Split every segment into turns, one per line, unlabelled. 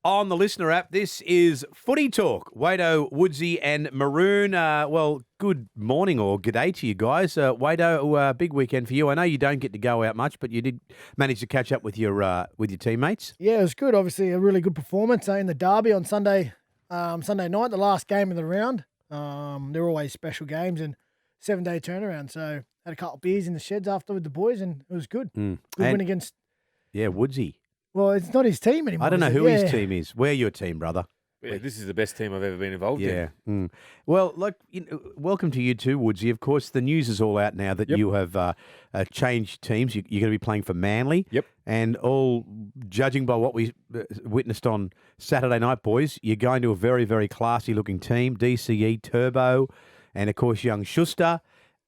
on the listener app. This is Footy Talk. Wado, Woodsy and Maroon. Good morning or good day to you guys. Wado, big weekend for you. I know you don't get to go out much, but you did manage to catch up with your teammates.
Yeah, it was good. Obviously, a really good performance in the derby on Sunday night, the last game of the round. They're always special games and 7-day turnaround. So had a couple of beers in the sheds after with the boys, and it was good. Good win against.
Yeah, Woodsy.
Well, it's not his team anymore.
I don't know who his team is. We're your team, brother.
Yeah, this is the best team I've ever been involved in.
Yeah. Well, look, welcome to you too, Woodsy. Of course, the news is all out now that you have changed teams. You're going to be playing for Manly.
Yep.
And all judging by what we witnessed on Saturday night, boys, you're going to a very, very classy-looking team, DCE, Turbo, and, of course, young Schuster.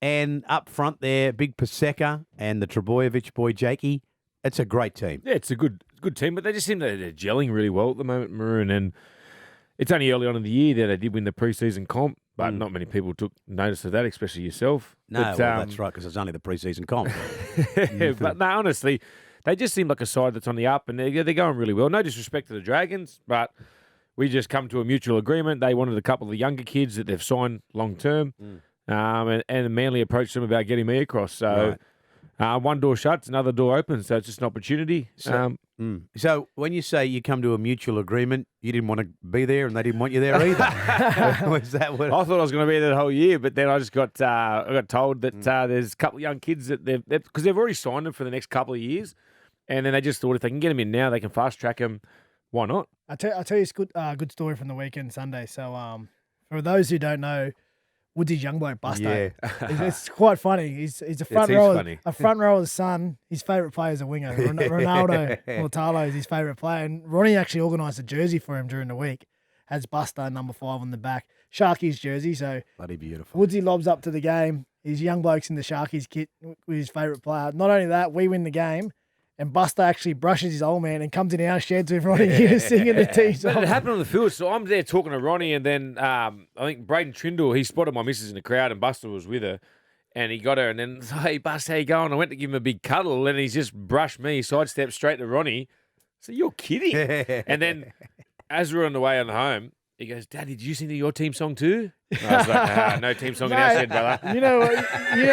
And up front there, Big Pasifika and the Trebojevic boy, Jakey. It's a great team.
Yeah, it's a good team, but they just seem they're gelling really well at the moment, Maroon. And it's only early on in the year that they did win the preseason comp, but not many people took notice of that, especially yourself.
No,
but,
that's right, because it's only the preseason comp.
But no, honestly, they just seem like a side that's on the up, and they're going really well. No disrespect to the Dragons, but we just come to a mutual agreement. They wanted a couple of the younger kids that they've signed long term, and Manly approached them about getting me across. So.
Right.
One door shuts, another door opens, so it's just an opportunity.
So when you say you come to a mutual agreement, you didn't want to be there and they didn't want you there either. Was that what?
I thought I was going to be there the whole year, but then I just got told that there's a couple of young kids that because they've already signed them for the next couple of years, and then they just thought if they can get them in now, they can fast track them. Why not?
I'll tell you a good story from the weekend Sunday. So for those who don't know, Woody's young bloke, Busto.
Yeah.
It's quite funny. He's a front rower's son. His favourite player is a winger. Ronaldo Mortalo is his favourite player. And Ronnie actually organised a jersey for him during the week. Has Busto number 5 on the back. Sharkies jersey. So
bloody beautiful.
Woodsy lobs up to the game. His young bloke's in the Sharkies kit with his favourite player. Not only that, we win the game. And Buster actually brushes his old man and comes in our sheds with Ronnie here singing the team song.
But it happened on the field, so I'm there talking to Ronnie, and then I think Braden Trindle, he spotted my missus in the crowd, and Buster was with her, and he got her, and then, hey, Buster, how you going? I went to give him a big cuddle, and he's just brushed me, sidestepped straight to Ronnie. So you're kidding. And then as we're on the way on home, he goes, Daddy, did you sing your team song too? And I was like, no team song in our shed, brother.
You know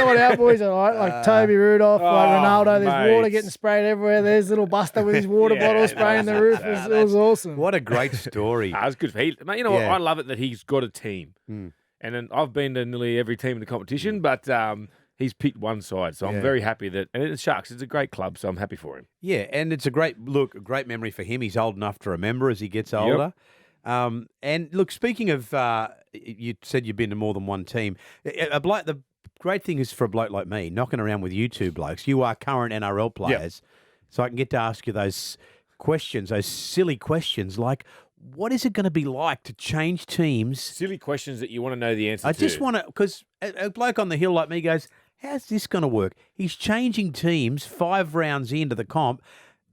what our boys are like Toby Rudolph, like Ronaldo. There's water getting sprayed everywhere. There's little Buster with his water bottle spraying the roof. It was awesome.
What a great story.
It was good for him. You know what? I love it that he's got a team. And then I've been to nearly every team in the competition, but he's picked one side. So I'm very happy that, and it's Sharks, it's a great club, so I'm happy for him.
Yeah, and it's a great memory for him. He's old enough to remember as he gets older.
Yep.
And look, speaking of, you said you've been to more than one team. The great thing is for a bloke like me, knocking around with you two blokes, you are current NRL players, so I can get to ask you those questions, those silly questions, like what is it going to be like to change teams?
Silly questions that you want to know the answer to.
I just want to, because a bloke on the hill like me goes, how's this going to work? He's changing teams 5 rounds into the comp.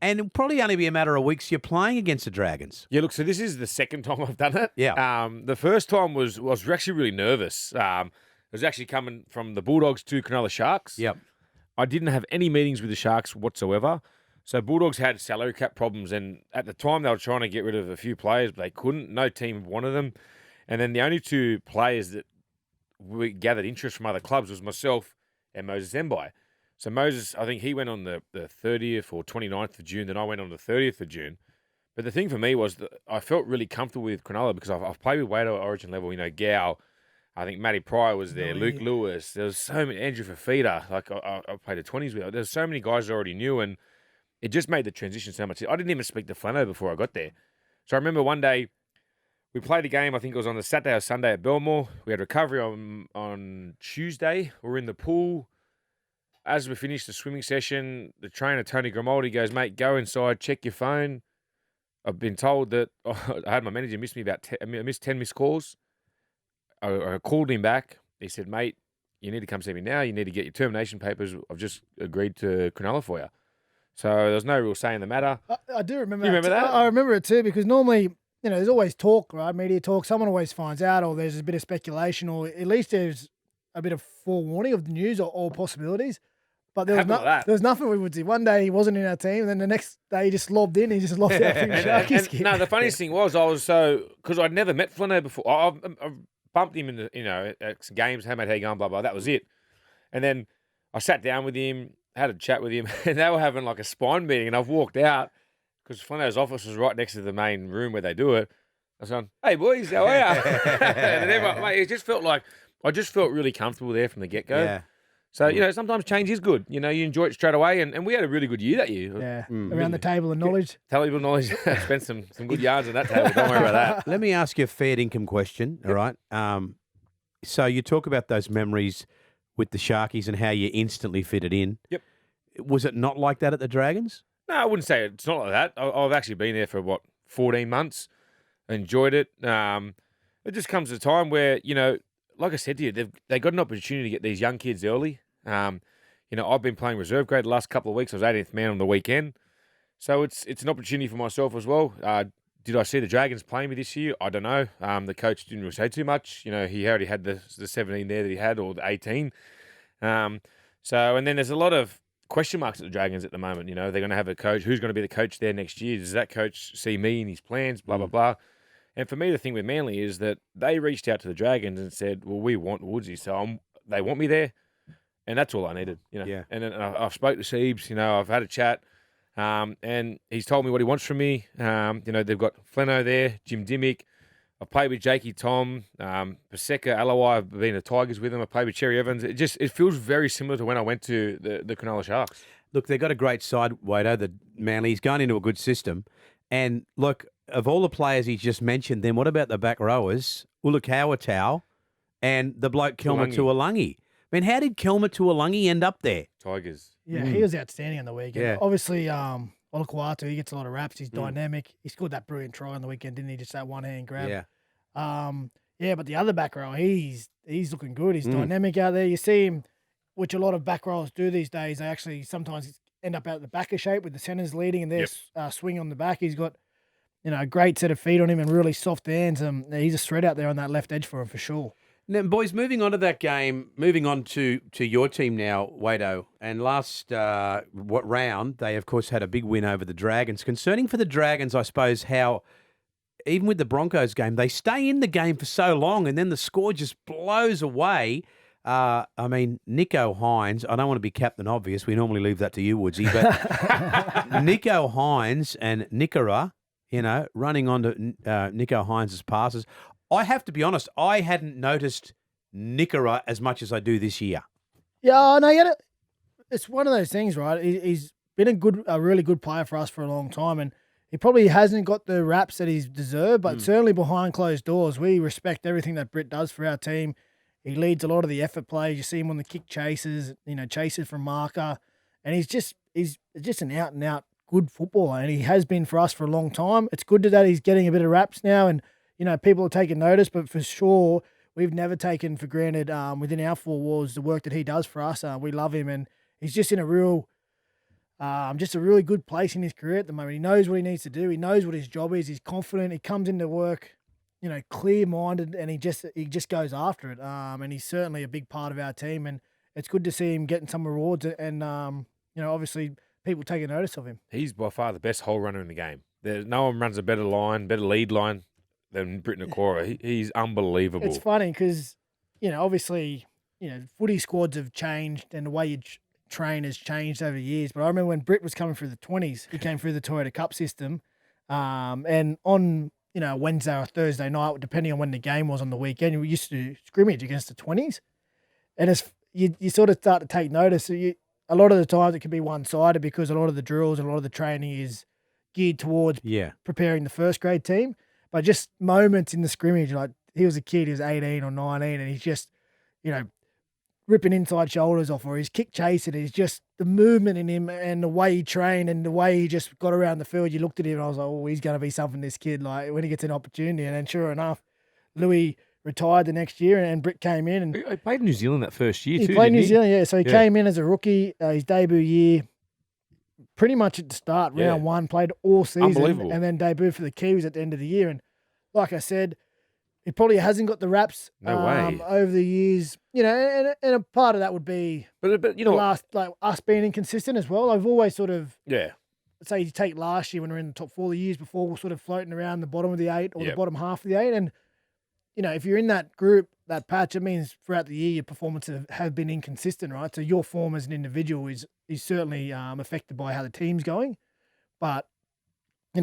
And it'll probably only be a matter of weeks you're playing against the Dragons.
Yeah, look, so this is the second time I've done it.
Yeah.
The first time was actually really nervous. It was actually coming from the Bulldogs to Cronulla Sharks.
Yep.
I didn't have any meetings with the Sharks whatsoever. So Bulldogs had salary cap problems, and at the time they were trying to get rid of a few players, but they couldn't. No team wanted them. And then the only 2 players that we gathered interest from other clubs was myself and Moses Mbai. So Moses, I think he went on the 30th or 29th of June, then I went on the 30th of June. But the thing for me was that I felt really comfortable with Cronulla because I've played with Wado at Origin level, Gow, I think Matty Pryor was there, Luke Lewis, there was so many, Andrew Fafita, like I played the 20s with, there's so many guys I already knew, and it just made the transition so much. I didn't even speak to Flano before I got there. So I remember one day, we played a game, I think it was on the Saturday or Sunday at Belmore. We had recovery on Tuesday. We were in the pool. As we finished the swimming session, the trainer, Tony Grimaldi, goes, mate, go inside, check your phone. I've been told that I had my manager miss me missed 10 missed calls. I called him back. He said, mate, you need to come see me now. You need to get your termination papers. I've just agreed to Cronulla for you. So there's no real say in the matter.
I do remember
you remember that.
I remember it too, because normally, there's always talk, right? Media talk. Someone always finds out, or there's a bit of speculation, or at least there's a bit of forewarning of the news or possibilities. But there was nothing we would do. One day he wasn't in our team, and then the next day he just lobbed in. He just lobbed out a Sharkies kick.
No, the funniest thing was because I'd never met Flano before. I've bumped him in the, at some games, how you going, blah, blah. That was it. And then I sat down with him, had a chat with him, and they were having like a spine meeting, and I've walked out because Flano's office was right next to the main room where they do it. I was going, "Hey boys, how are you?" And everyone, mate, it just felt like I just felt really comfortable there from the get-go.
Yeah.
So, sometimes change is good. You enjoy it straight away. And we had a really good year that year.
Yeah. Around the table of knowledge.
Table of knowledge. Spent some good yards on that table. Don't worry about that.
Let me ask you a fair income question, all right? So you talk about those memories with the Sharkies and how you instantly fitted in.
Yep.
Was it not like that at the Dragons?
No, I wouldn't say it's not like that. I've actually been there for, 14 months. Enjoyed it. It just comes to a time where, like I said to you, they got an opportunity to get these young kids early. I've been playing reserve grade the last couple of weeks. I was 18th man on the weekend. So it's an opportunity for myself as well. Did I see the Dragons playing me this year? I don't know. The coach didn't really say too much. He already had the 17 there that he had, or the 18. And then there's a lot of question marks at the Dragons at the moment. They're going to have a coach. Who's going to be the coach there next year? Does that coach see me in his plans? Blah, blah, blah. And for me, the thing with Manly is that they reached out to the Dragons and said, well, we want Woodsy. So they want me there. And that's all I needed,
Yeah.
And then I've spoke to Siebes, I've had a chat, and he's told me what he wants from me. They've got Flano there, Jim Dimmick. I've played with Jakey Tom, Pasifika, Alawai. I've been at Tigers with him. I played with Cherry Evans. It feels very similar to when I went to the Cronulla Sharks.
Look, they've got a great side, Wado, the Manly. He's going into a good system. And look, of all the players he's just mentioned, then what about the back rowers, Ulukawatau and the bloke Kelma Tuolangi? I mean, how did Kelma Tuolangi end up there?
Tigers.
Yeah, he was outstanding on the weekend.
Yeah.
Obviously, Olukwatu, he gets a lot of raps. He's dynamic. He scored that brilliant try on the weekend, didn't he? Just that one-hand grab.
Yeah.
But the other back row, he's looking good. He's dynamic out there. You see him, which a lot of back rows do these days. They actually sometimes end up out the back of shape with the centers leading and their swing on the back. He's got, a great set of feet on him and really soft hands. He's a threat out there on that left edge for him for sure.
Now, boys, moving on to that game, moving on to your team now, Wado. And last round, they, of course, had a big win over the Dragons. Concerning for the Dragons, I suppose, how even with the Broncos game, they stay in the game for so long and then the score just blows away. Nico Hines, I don't want to be Captain Obvious. We normally leave that to you, Woodsy. But Nico Hines and Nickera, running onto Nico Hines' passes. I have to be honest, I hadn't noticed Nickera as much as I do this year.
Yeah, no, it's one of those things, right? He's been a really good player for us for a long time, and he probably hasn't got the raps that he's deserved, but certainly behind closed doors, we respect everything that Britt does for our team. He leads a lot of the effort plays. You see him on the kick chases, chases from marker, and he's just an out-and-out good footballer, and he has been for us for a long time. It's good that he's getting a bit of raps now, and people are taking notice, but for sure, we've never taken for granted within our four walls the work that he does for us. We love him, and he's just in a really good place in his career at the moment. He knows what he needs to do. He knows what his job is. He's confident. He comes into work, clear-minded, and he just goes after it. And he's certainly a big part of our team, and it's good to see him getting some rewards, and obviously people taking notice of him.
He's by far the best hole runner in the game. No one runs a better lead line than Britt Nakora. He's unbelievable.
It's funny because, obviously, footy squads have changed and the way you train has changed over the years. But I remember when Britt was coming through the 20s, he came through the Toyota Cup system. And on, Wednesday or Thursday night, depending on when the game was on the weekend, we used to scrimmage against the 20s. And it's you sort of start to take notice. A lot of the times it can be one-sided because a lot of the drills and a lot of the training is geared towards preparing the first grade team. But just moments in the scrimmage, like he was a kid, he was 18 or 19, and he's just, ripping inside shoulders off, or he's kick chasing. He's just the movement in him and the way he trained and the way he just got around the field. You looked at him and I was like, oh, he's going to be something, this kid, like when he gets an opportunity. And then sure enough, Louis retired the next year and Britt came in. And
he played in New Zealand that first year too,
He played in New Zealand, yeah. So he came in as a rookie, his debut year, pretty much at the start, round one, played all season.
Unbelievable.
And then debuted for the Kiwis at the end of the year. And like I said, He probably hasn't got the raps
No way.
over the years, and a part of that would be
But you know what?
us being inconsistent as well. I've always sort of,
Yeah.
say you take last year when we were in the top 4, the years before, we're sort of floating around the bottom of the 8 or the
Yep.
bottom half of the 8. And, if you're in that group, that patch, it means throughout the year your performances have been inconsistent, right? So your form as an individual is certainly affected by how the team's going. But,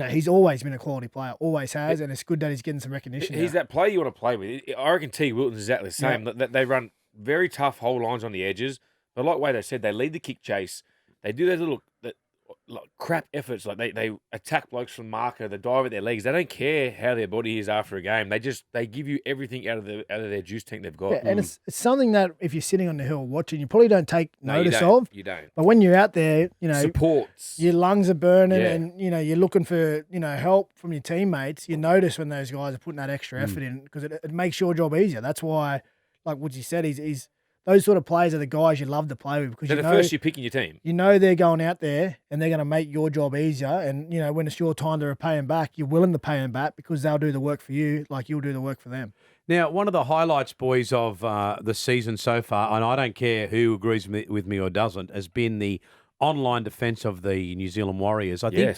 he's always been a quality player, always has, and it's good that he's getting some recognition.
He's that player you want to play with. I reckon T. Wilton's exactly the same.
Yeah.
They run very tough whole lines on the edges. But like Wade said, they lead the kick chase. They do those little crap efforts. Like they attack blokes from marker. They dive at their legs. They don't care how their body is after a game. They give you everything out of their juice tank they've got.
Yeah, and it's something that if you're sitting on the hill watching, you probably don't take notice of.
You don't.
But when you're out there,
Supports.
your lungs are burning,
Yeah.
and you're looking for help from your teammates. You notice when those guys are putting that extra effort in because it makes your job easier. That's why, like Woodsy said, he's those sort of players are the guys you love to play with because
They're the first you pick in your team.
they're going out there and they're going to make your job easier. And when it's your time to repay them back, you're willing to pay them back because they'll do the work for you, like you'll do the work for them.
Now, one of the highlights, boys, of the season so far, and I don't care who agrees with me or doesn't, has been the online defence of the New Zealand Warriors. I think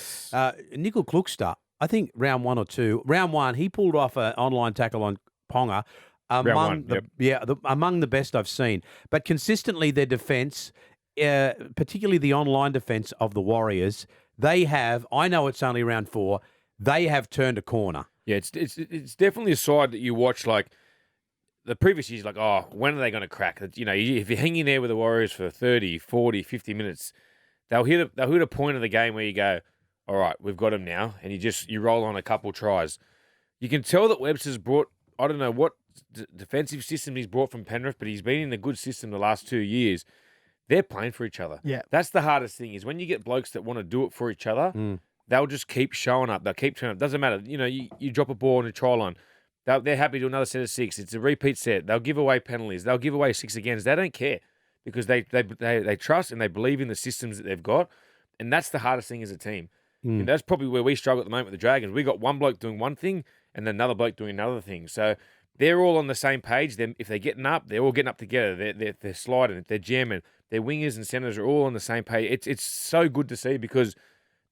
Nickel Klukster, I think round 1 or 2, round 1, he pulled off an online tackle on Ponga. Among the best I've seen. But consistently their defence, particularly the online defence of the Warriors, they have, I know it's only round 4, they have turned a corner.
Yeah, it's definitely a side that you watch like the previous years, like, oh, when are they going to crack? If you're hanging there with the Warriors for 30, 40, 50 minutes, they'll hit a point of the game where you go, all right, we've got them now, and you roll on a couple tries. You can tell that Webster's brought, I don't know what defensive system he's brought from Penrith, but he's been in a good system the last 2 years. They're playing for each other.
Yeah.
That's the hardest thing is when you get blokes that want to do it for each other, they'll just keep showing up. They'll keep turning up. Doesn't matter. You drop a ball on a try line. They're happy to do another set of 6. It's a repeat set. They'll give away penalties. They'll give away 6 agains. They don't care because they trust and they believe in the systems that they've got. And that's the hardest thing as a team. And that's probably where we struggle at the moment with the Dragons. We got one bloke doing one thing and then another bloke doing another thing. So they're all on the same page. If they're getting up, they're all getting up together. They're sliding. They're jamming. Their wingers and centers are all on the same page. It's so good to see because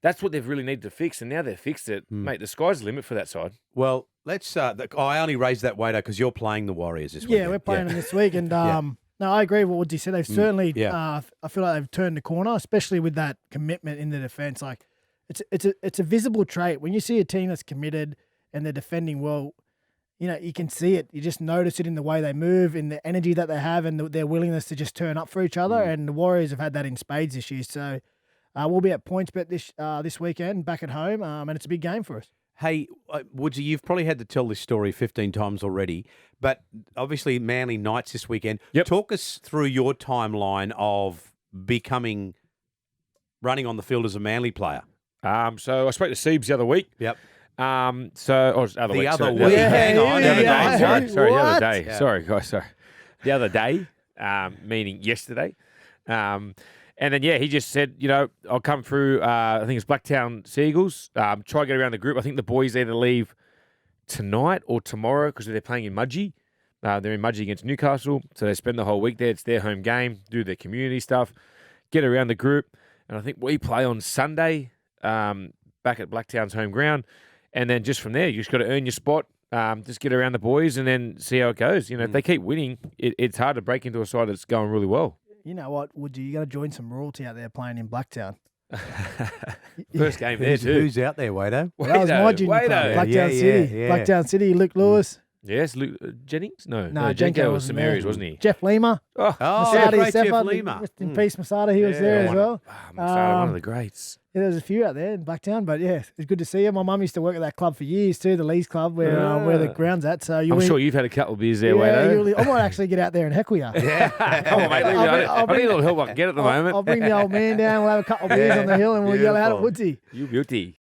that's what they've really needed to fix. And now they've fixed it. Mate, the sky's the limit for that side.
Well, let's. I only raised that, Wader, because you're playing the Warriors this week.
Yeah, we're playing them this week. And no, I agree with what Woody said. They've certainly, I feel like they've turned the corner, especially with that commitment in the defence. Like, it's a visible trait. When you see a team that's committed and they're defending well, you can see it. You just notice it in the way they move, in the energy that they have, and their willingness to just turn up for each other. And the Warriors have had that in spades this year. So we'll be at PointsBet this weekend, back at home, and it's a big game for us.
Hey, Woodsy, you've probably had to tell this story 15 times already, but obviously Manly Knights this weekend.
Yep.
Talk us through your timeline of running on the field as a Manly player.
So I spoke to Siebes the other week.
Yep.
The other week.
Other
Sorry,
week.
Hang on.
The other
Yeah.
day. Sorry, the other day.
Yeah.
Sorry, guys. Sorry. The other day, meaning yesterday. And then, he just said, I'll come through, I think it's Blacktown Seagulls, try to get around the group. I think the boys either leave tonight or tomorrow because they're playing in Mudgee. They're in Mudgee against Newcastle, so they spend the whole week there. It's their home game, do their community stuff, get around the group. And I think we play on Sunday back at Blacktown's home ground. And then just from there, you just got to earn your spot, just get around the boys and then see how it goes. If they keep winning, it's hard to break into a side that's going really well.
You know what, Woody? You got to join some royalty out there playing in Blacktown.
First game there too.
Who's out there, Wader?
That was my junior club, Blacktown City.
Yeah.
Blacktown City, Luke Lewis.
Yes, Luke, Jennings? No,
Jenko
was some areas, wasn't he?
Jeff Lima.
Oh,
Masada
great Jeff
Sefa,
Lima.
Rest in peace, Masada. He was there as well.
Masada, one of the greats.
Yeah, there's a few out there in Blacktown, but it's good to see you. My mum used to work at that club for years too, the Lees Club, where the ground's at. So
I'm sure you've had a couple of beers there, Wade.
I might actually get out there and heckle you.
Yeah, come on, mate. I need a little help I can get at the moment.
I'll bring the old man down. We'll have a couple of beers on the hill, and we'll yell out at Woodsy.
You beauty.